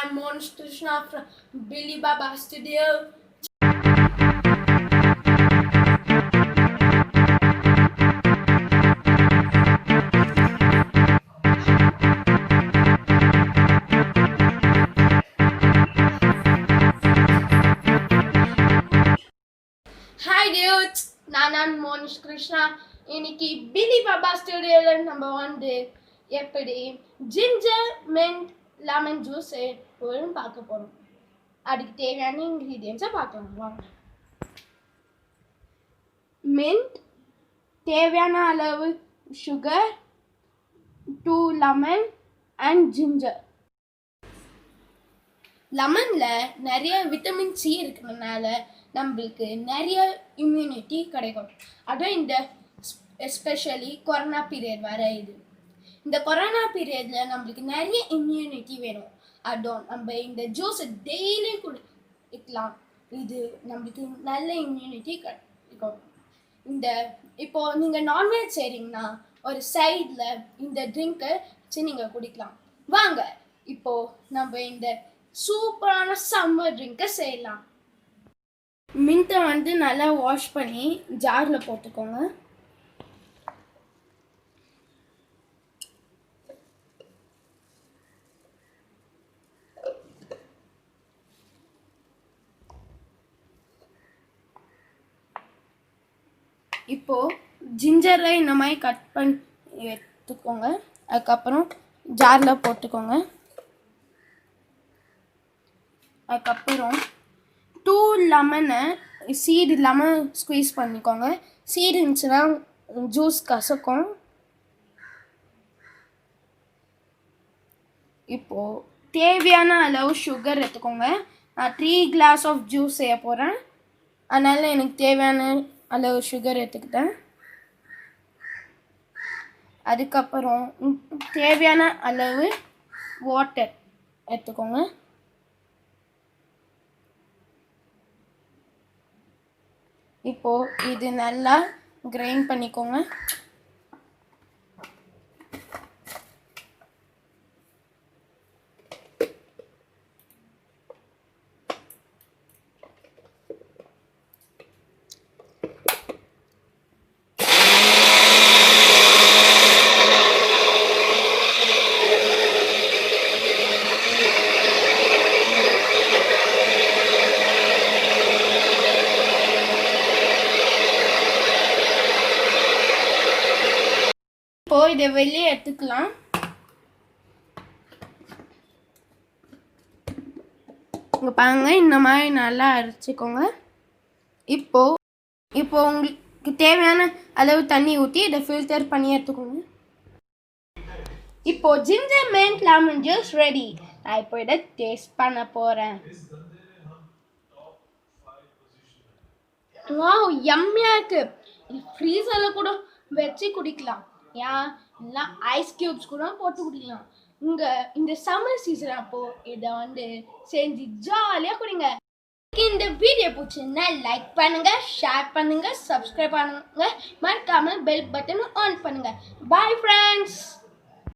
I'm Monish Krishna from Billy Baba Studio. Hi dudes, நான் மோனிஷ் கிருஷ்ணா. இன்னைக்கு பிலி பாபா ஸ்டுடியோல நம்ம வந்து எப்படி ஜிஞ்சர் மின்ட் லெமன் ஜூஸ் பார்க்க போறோம். அதுக்கு தேவையான இன்கிரீடியன்ஸை பார்க்கலாம் வாங்க. மின்ட், தேவையான அளவு சுகர், 2 லெமன் அண்ட் ஜிஞ்சர். லெமனில் நிறைய விட்டமின் சி இருக்கிறதுனால நம்மளுக்கு நிறைய இம்யூனிட்டி கிடைக்கும். அதுவும் இந்த எஸ்பெஷலி கொரோனா பீரியட் வர இது. இந்த கொரோனா பீரியடில் நம்மளுக்கு நிறைய இம்யூனிட்டி வேணும். அதுவும் நம்ம இந்த ஜூஸை டெய்லி குடிக்கலாம். இது நம்மளுக்கு நல்ல இம்யூனிட்டி கிடைக்கும். இப்போது நீங்கள் நான்வெஜ் செய்கிறீங்கன்னா ஒரு சைடில் இந்த ட்ரிங்கை வச்சு நீங்கள் குடிக்கலாம். வாங்க இப்போது நம்ம இந்த சூப்பரான சம்மர் ட்ரிங்கை செய்யலாம். மின்ட்டை வந்து நல்லா வாஷ் பண்ணி ஜாரில் போட்டுக்கோங்க. இப்போது ஜிஞ்சரை இந்த மாதிரி கட் பண்ணி எடுத்துக்கோங்க. அதுக்கப்புறம் ஜாரில் போட்டுக்கோங்க. அதுக்கப்புறம் 2 லெமனை சீடு லெமன் ஸ்குவீஸ் பண்ணிக்கோங்க. சீடு இருந்துச்சுன்னா ஜூஸ் கசக்கும். இப்போது தேவையான அளவு சுகர் எடுத்துக்கோங்க. நான் 3 கிளாஸ் ஆஃப் ஜூஸ் செய்ய போகிறேன், அதனால் எனக்கு தேவையான அளவு சுகர் எடுத்துக்கிட்டேன். அதுக்கப்புறம் தேவையான அளவு வாட்டர் எடுத்துக்கோங்க. இப்போது இது நல்லா கிரைண்ட் பண்ணிக்கோங்க. இப்போது இதை வெளியே எடுத்துக்கலாம். இங்கே பாருங்க, இந்த மாதிரி நல்லா அரைச்சிக்கோங்க. இப்போ உங்களுக்கு தேவையான அளவு தண்ணி ஊற்றி இதை ஃபில்டர் பண்ணி எடுத்துக்கோங்க. இப்போ ginger mint lemon juice ready. நான் இப்போ இதை டேஸ்ட் பண்ண போகிறேன். வாவ், யம்மியாக இருக்குது. ஃப்ரீசரில் கூட வச்சு குடிக்கலாம். இல்லை ஐஸ் கியூப்ஸ் கூட போட்டு குடிக்கலாம். இந்த சம்மர் சீசன் அப்போது இதை வந்து செஞ்சு ஜாலியாக குடிங்க. இந்த வீடியோ பிடிச்சிருந்தா லைக் பண்ணுங்க, ஷேர் பண்ணுங்க, சப்ஸ்கிரைப் பண்ணுங்க, மறக்காம பெல் பட்டன் ஆன் பண்ணுங்க. Bye friends.